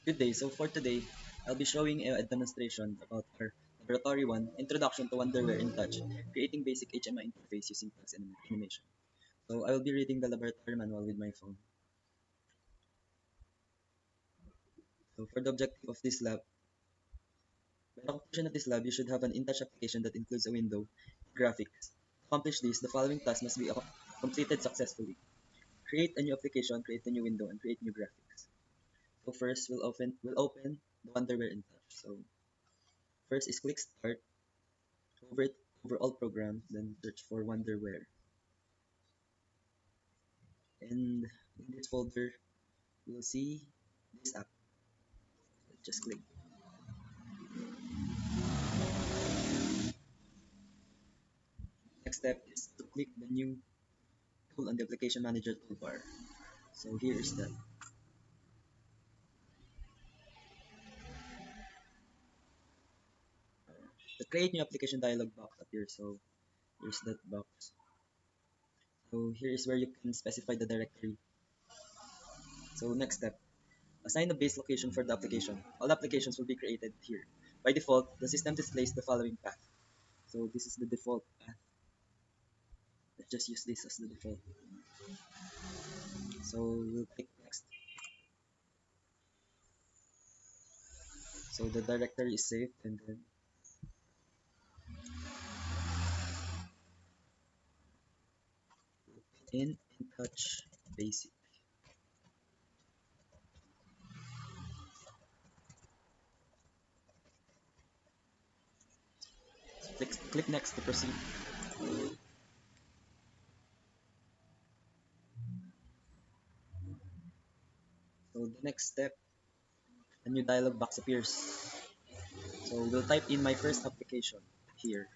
Good day. So for today, I'll be showing a demonstration about our Laboratory 1 Introduction to Wonderware InTouch, creating basic HMI interface using text and animation. So I will be reading the laboratory manual with my phone. So for the objective of this lab, by the completion of this lab, you should have an InTouch application that includes a window, graphics. To accomplish this, the following tasks must be completed successfully. Create a new application, create a new window, and create new graphics. So first, we'll open the Wonderware InTouch. So first is click Start. Hover it over all programs, then search for Wonderware. And in this folder, you will see this app. Just click. Next step is to click the new tool on the application manager toolbar. So here is that. The create new application dialog box appears. So here's that box. So here is where you can specify the directory. So next step, assign a base location for the application. All applications will be created here. By default, the system displays the following path. So this is the default path. Let's just use this as the default. So we'll click next. So the directory is saved, and then in InTouch basic. Click next to proceed. So the next step, a new dialog box appears. So we'll type in my first application here.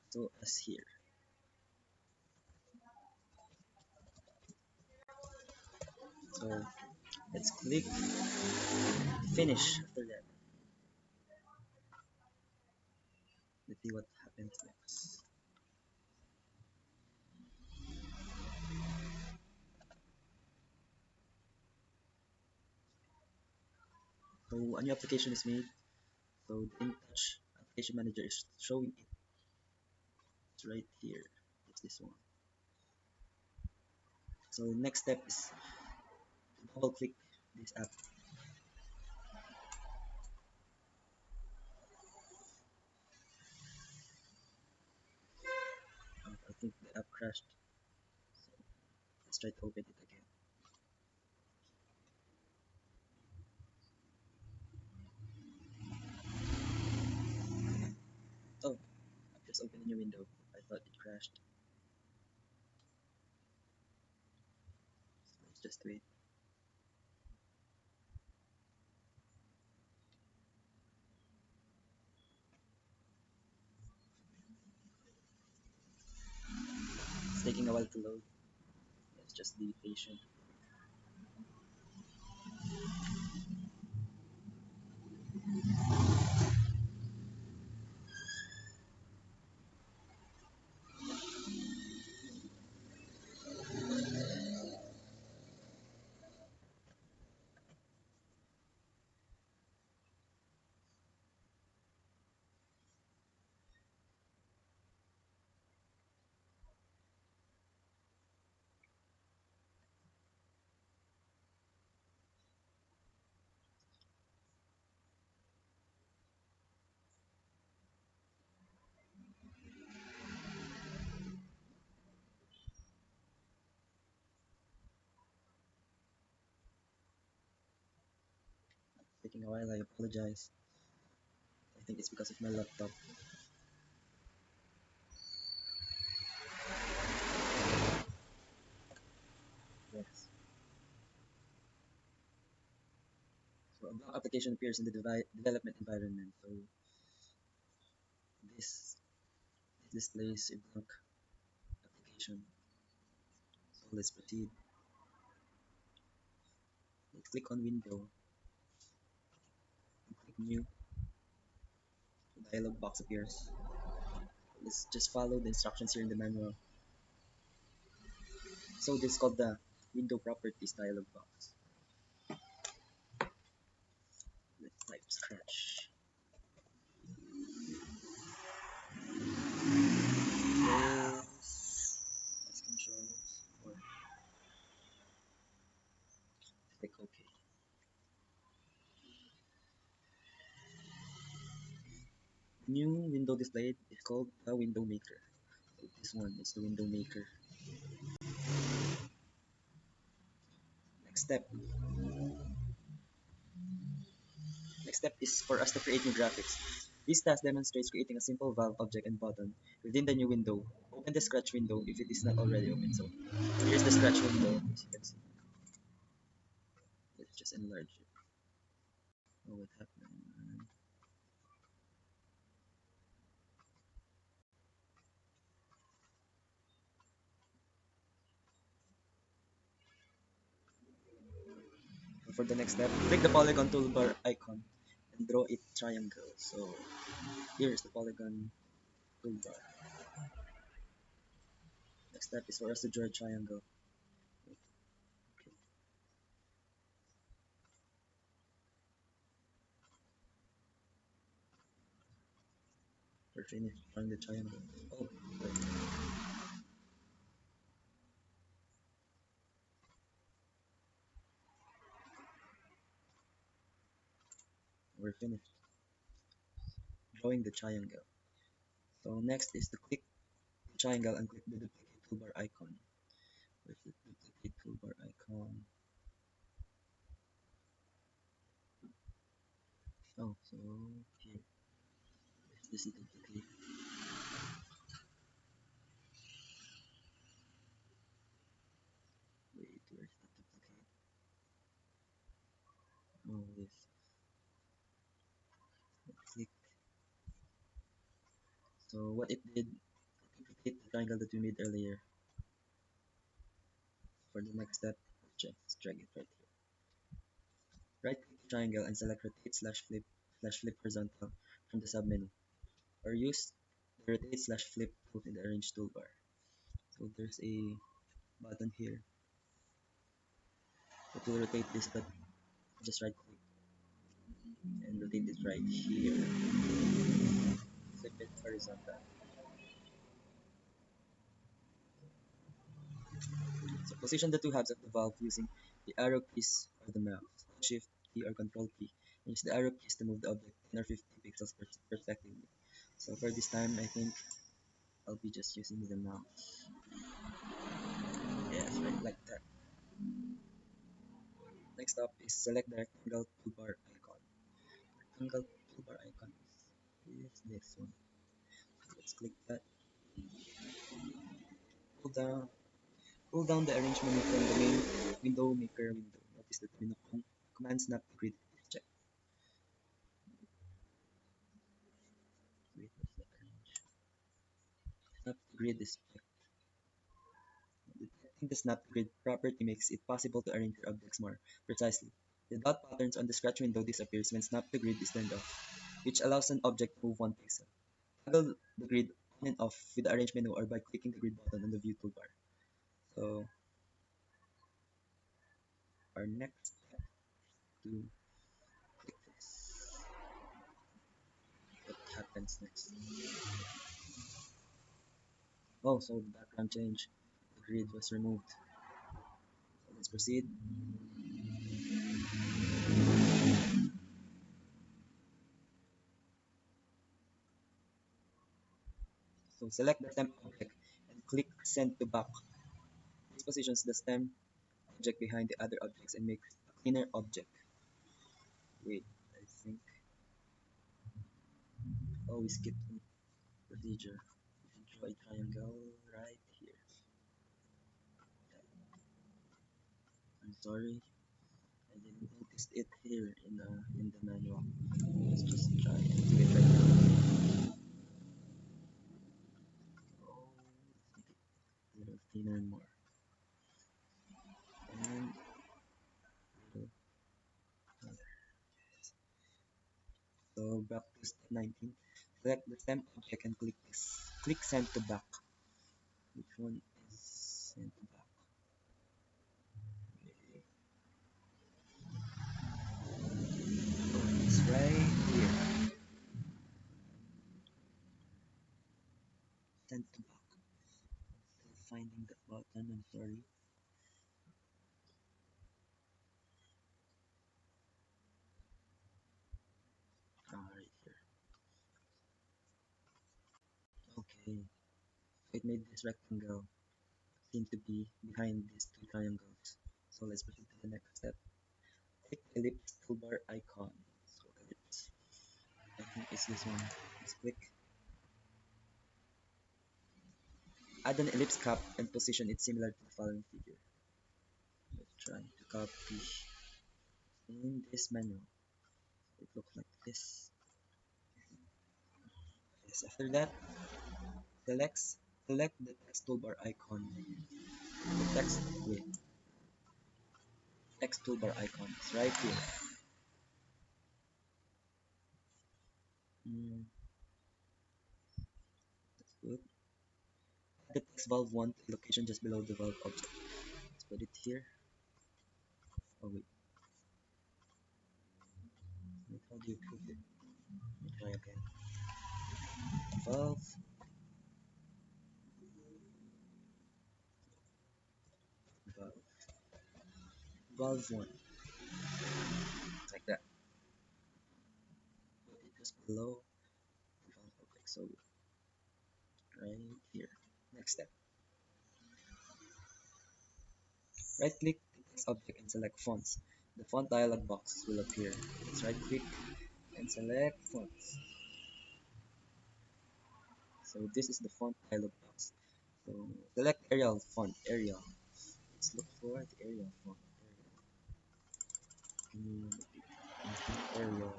So as here. So let's click finish after that. Let's see what happens next. So a new application is made. So the InTouch application manager is showing it. It's right here. It's this one. So next step is to double click this app. I think the app crashed. So let's try to open it again. Oh, I've just opened a new window. I thought it crashed. So let's just wait. It's taking a while to load. Let's just be patient. It's taking a while. I apologize. I think it's because of my laptop. Yes. So a blank application appears in the development environment. So this displays a blank application. So let's proceed. Let's click on Window and click New. The dialog box appears. Let's just follow the instructions here in the manual. So this is called the window properties dialog box. Let's type scratch. As controls or click OK. New window displayed is called the window maker. So this one is the window maker. Next step. Next step is for us to create new graphics. This task demonstrates creating a simple valve object and button within the new window. Open the scratch window if it is not already open. So here's the scratch window, as you can see. Let's just enlarge it. Oh, what happened? For the next step, click the polygon toolbar icon and draw a triangle. So here's the polygon toolbar. Next step is for us to draw a triangle. Okay, we're finished drawing the triangle. Oh, wait, we're finished drawing the triangle. So next is to click the triangle and click the duplicate toolbar icon. Where's the duplicate toolbar icon? Oh, so here. This is the duplicate. Wait, where's the duplicate? Oh, this. Click. So what it did, it duplicate the triangle that we made earlier. For the next step, just drag it right here. Right click the triangle and select rotate/flip horizontal from the submenu, or use the rotate/flip tool in the arrange toolbar. So there's a button here that will rotate this, but just right click and rotate it right here. Flip it horizontal. So position the two halves of the valve using the arrow keys or the mouse, shift key or control key, and use the arrow keys to move the object 10 or 50 pixels respectively. So for this time, I think I'll be just using the mouse. Yes, right like that. Next up is select the rectangle toolbar icon. Rectangle toolbar icon is this one. So let's click that. Pull down, pull down the arrange menu from the main window maker window. Notice that the command snap to grid is checked. Wait, where's the arrange? Snap to grid is checked. Detecting the snap to grid property makes it possible to arrange your objects more precisely. The dot patterns on the scratch window disappears when snap to grid is turned off, which allows an object to move 1 pixel. Toggle the grid on and off with the arrange menu or by clicking the grid button on the view toolbar. So our next step to click this. What happens next? Oh, so the background changed. The grid was removed. So let's proceed. So select the stem object and click send to back. This positions the stem object behind the other objects and makes a cleaner object. Wait, I think. Oh, we skipped one procedure. We should draw a triangle right here. I'm sorry, I didn't notice it here in the manual. Let's just try and do it right now. Oh, let's make it a little thinner and more. And little other. So back to step 19. Select the stem object and click send to back. Which one is send to back? Stand to back. Still finding that button, I'm sorry. Right here. Okay. So it made this rectangle seem to be behind these two triangles. So let's proceed to the next step. Click the ellipse toolbar icon. So ellipse. I think it's this one. Let's click. Add an ellipse cap and position it similar to the following figure. Let's try to copy in this menu. It looks like this. Yes, after that, select select the text toolbar icon. The text toolbar icon is right here. That's good. Add the text valve 1 to the location just below the valve object. Let's put it here. Oh wait, how do you put it? Let me try again. Valve, valve, valve 1. Like that. Put it just below the valve object. So right here. Next step. Right click the text object and select fonts. The font dialog box will appear. Let's right click and select fonts. So this is the font dialog box. So select Arial font, Arial. Let's look for the Arial font, Arial. Arial,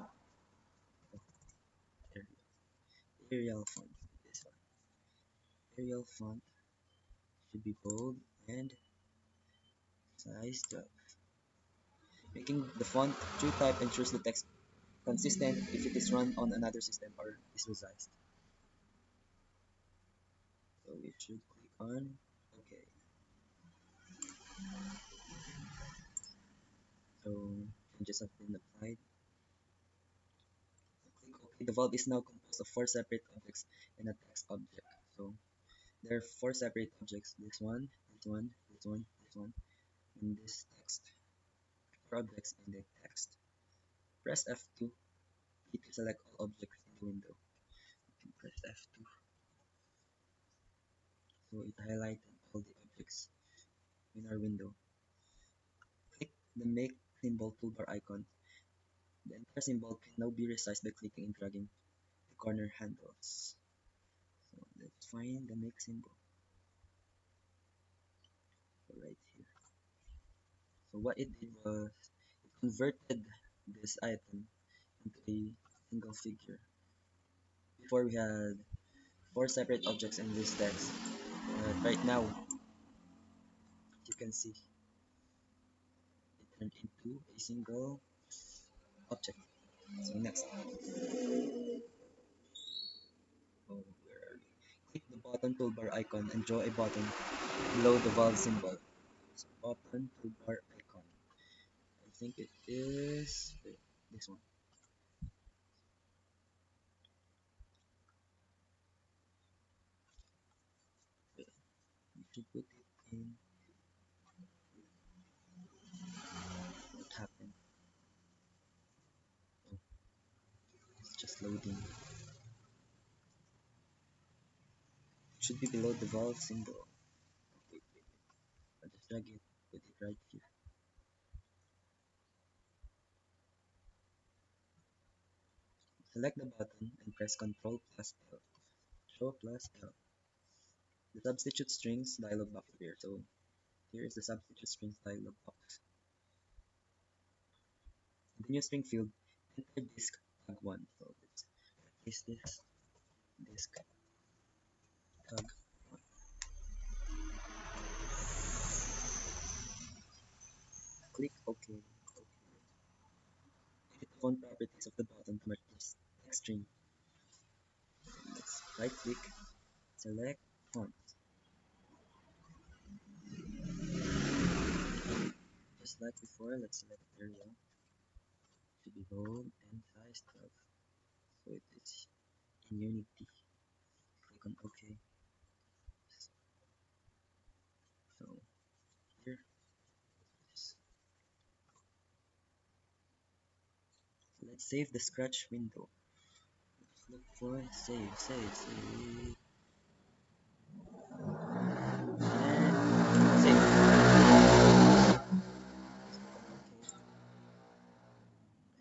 Arial, Arial font. This one. Arial font should be bold and size 12. Making the font true type ensures the text consistent if it is run on another system or is resized. So we should click on OK. So changes have been applied. Click OK. The valve is now composed of 4 separate objects and a text object. So there are 4 separate objects. This one, this one, this one, this one, and this text. 4 objects in the text. Press F2 key to select all objects in the window. You can press F2. So it highlighted all the objects in our window. Click the Make Symbol toolbar icon. The entire symbol can now be resized by clicking and dragging the corner handles. So let's find the Make symbol. So right here. So what it did was it converted this item into a single figure. Before we had 4 separate objects in this text. Right now, you can see it turned into a single object. So next, oh, where are we? Click the button toolbar icon and draw a button below the valve symbol. So button toolbar icon. I think it is this one. You should put it in. What happened? Oh, it's just loading. It should be below the valve symbol. Wait, wait, wait. I'll just drag it, put it right here. Select the button and press Ctrl plus L. Ctrl plus L. The substitute strings dialog box appears. So here is the substitute strings dialog box. In the new string field, enter disk tag 1. So let's replace this disk tag 1. Click OK. Edit the font properties of the button to match this text string. Let's right click, select font. Just like before, let's select Arial. Should be bold and size 12. So it is in Unity. Click on OK. Let's save the scratch window. Let's look for save. And save. Okay, I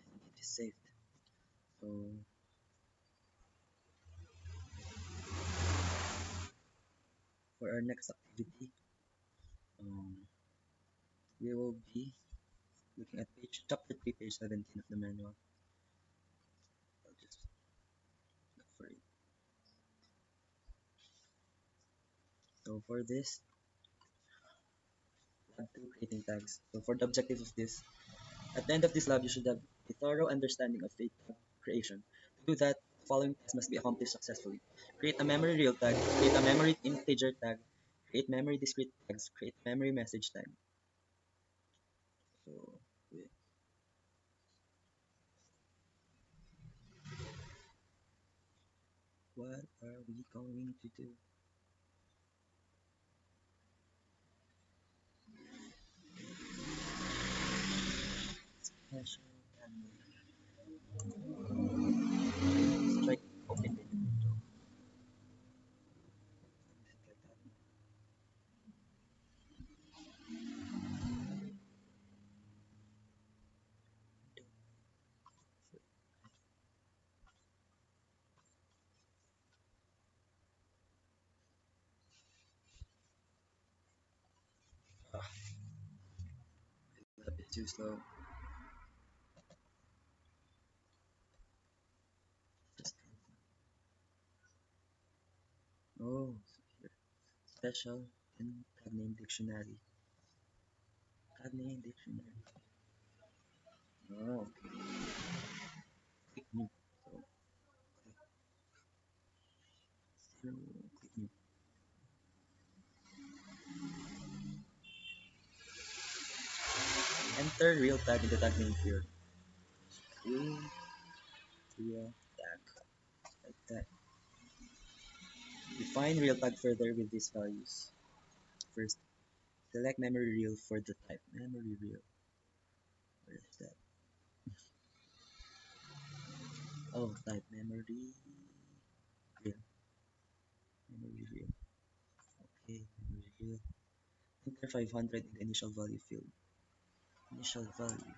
think it is saved. So for our next activity, um, we will be looking at chapter 3, page 17 of the manual. I'll just look for it. So for this, lab 2, creating tags. So for the objective of this, at the end of this lab, you should have a thorough understanding of data creation. To do that, the following tasks must be accomplished successfully. Create a memory real tag, create a memory integer tag, create memory discrete tags, create memory message tag. So, yeah. What are we going to do? Special animal. Strike open the window. Like that. Ah, a bit too slow. Just oh, here. Special in tag name dictionary. Tag name dictionary. Oh, click new. So click new. Enter real tag in the tag name field. Real tag. Like that. Define real tag further with these values. First, select memory real for the type. Memory real. Where is that? Oh, type memory real. Memory real. Okay, memory real. Enter 500 in the initial value field. Initial value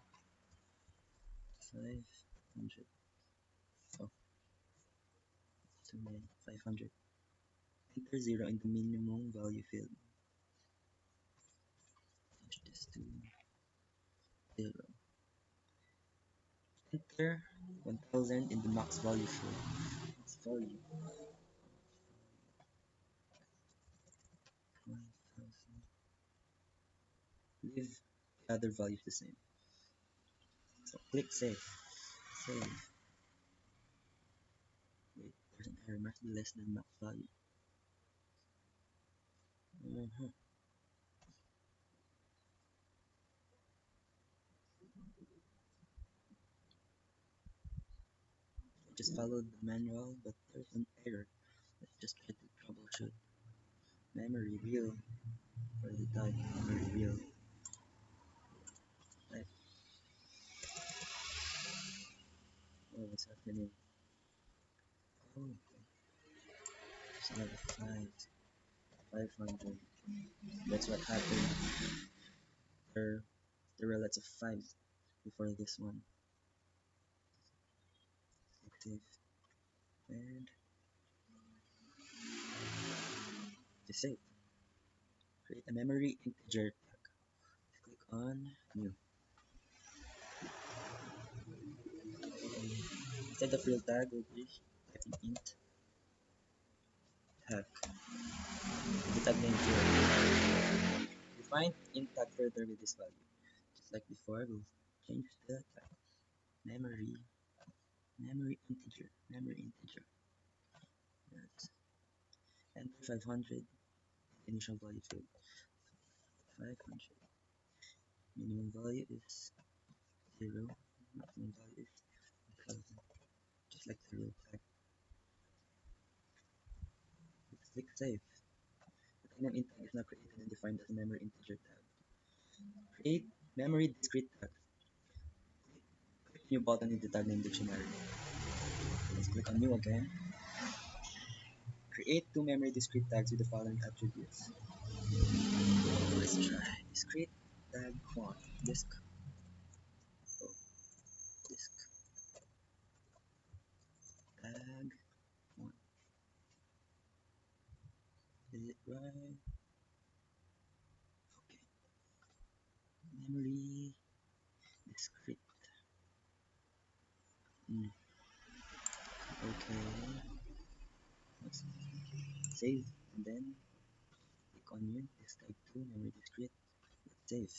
500. Oh, too many. 500. Enter 0 in the minimum value field. Change this to 0. Enter 1000 in the max value field. Max value 1000. Leave the other values the same. So click save. Save. Wait, there's an error. Must be less than max value. Uh-huh. I just followed the manual, but there's an error. Let's just try to troubleshoot. Memory real for the type. Memory real. Type. Oh, what's happening? Oh, it's not a 500. That's what happened. There were lots of 5s before this one. Active. And to save. Create a memory integer tag. Click on new. Instead of real tag, we'll be typing int tag. The tag name field. Define int tag further with this value. Just like before, we'll change the tag. Memory integer. Yes. Enter 500 initial value field. 500. Minimum value is 0. Maximum value is 1000. Just like the real tag. Let's click save. The tag name int tag is now created and defined as a memory integer tag. Create memory discrete tag. new button in the tag name dictionary. Let's click on new again. Create two memory discrete tags with the following attributes. Let's try discrete tag 1. Disk. Oh, disk tag 1. Is it right? Okay. Memory discrete. Okay. Let's save and then click on new disk tag 2 memory discrete. Let's save.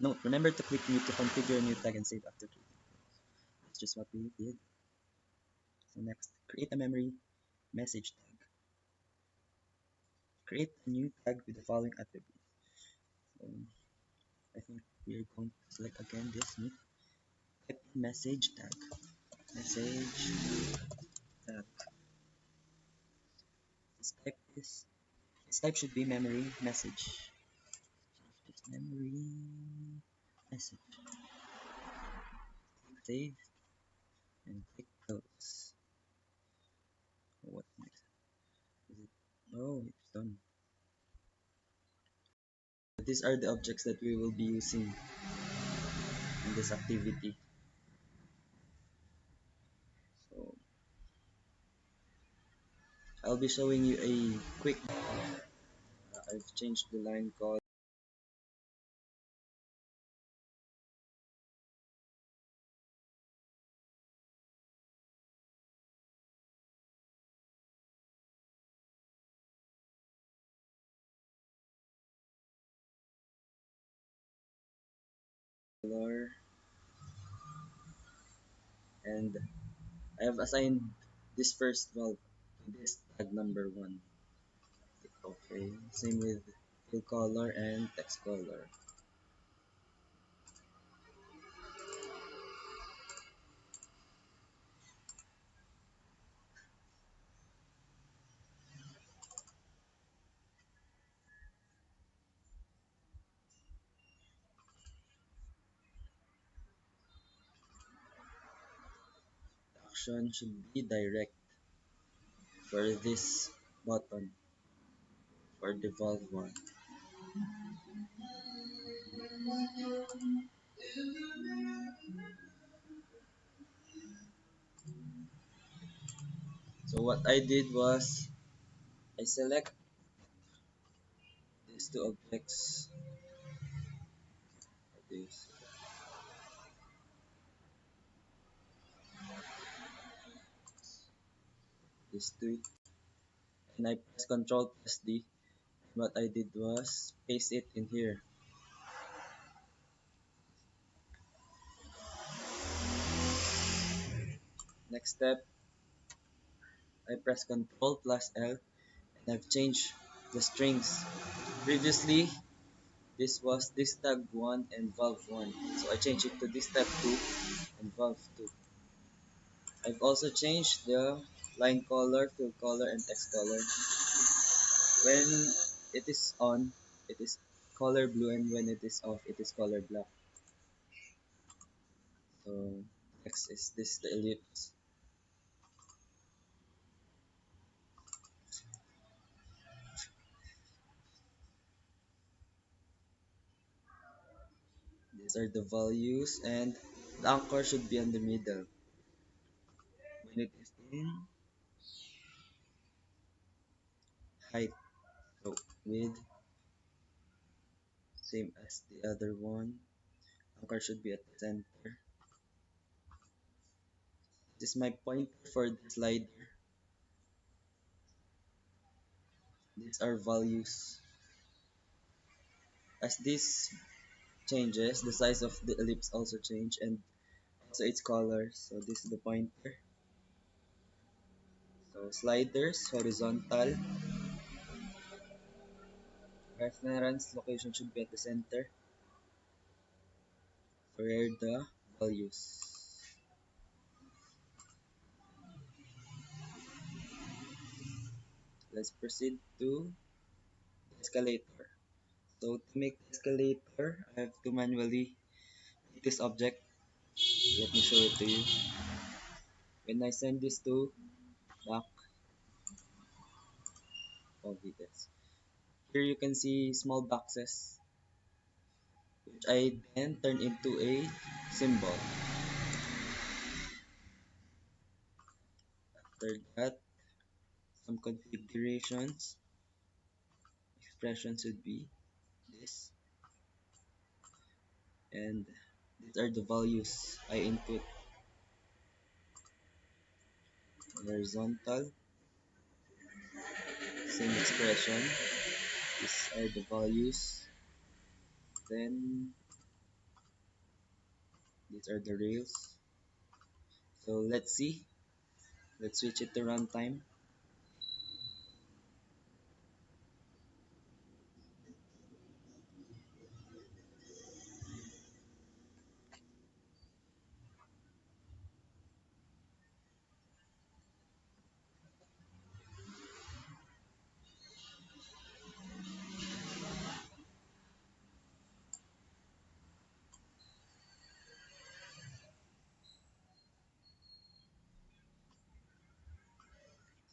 Note, remember to click new to configure a new tag and save after clicking. That's just what we did. So next, create a memory message tag. Create a new tag with the following attributes. So I think we're going to select again this new type in message tag. Message tag. This type should be memory message. Just memory message. Click save and click close. What's next? Is it? Oh, it's done. These are the objects that we will be using in this activity. So I'll be showing you a quick. I've changed the line color, and I have assigned this first valve to this tag number 1. Okay, same with fill color and text color. The action should be direct for this button for the valve 1. So what I did was I select these two objects, this, these two, and I press Ctrl plus D. What I did was paste it in here. Next step, I press Ctrl plus L, and I've changed the strings. Previously, this was this tag 1 and valve 1. So I changed it to this tag 2 and valve 2. I've also changed the line color, fill color, and text color. When it is on, it is color blue, and when it is off, it is color black. So next is this the ellipse. These are the values, and the anchor should be on the middle. When it is in height, so width, same as the other one. Anchor should be at the center. This is my pointer for the slider. These are values. As this changes, the size of the ellipse also change, and also its color. So this is the pointer. So sliders, horizontal. Reference location should be at the center. Where the values. Let's proceed to the escalator. So to make the escalator, I have to manually make this object. Let me show it to you. When I send this to back of this, here you can see small boxes, which I then turn into a symbol. After that, some configurations, expressions would be this, and these are the values I input. Horizontal, same expression. These are the values. Then these are the rails. So let's see. Let's switch it to runtime.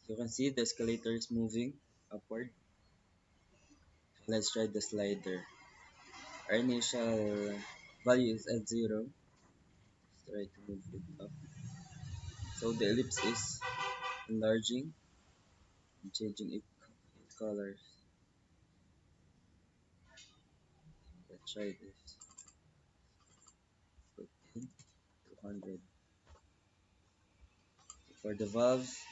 So you can see the escalator is moving upward. Let's try the slider. Our initial value is at 0. Let's try to move it up. So the ellipse is enlarging and changing its colors. Let's try this. Put in 200. For the valves,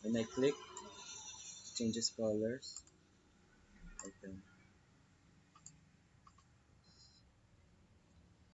when I click, it changes colors. Like that.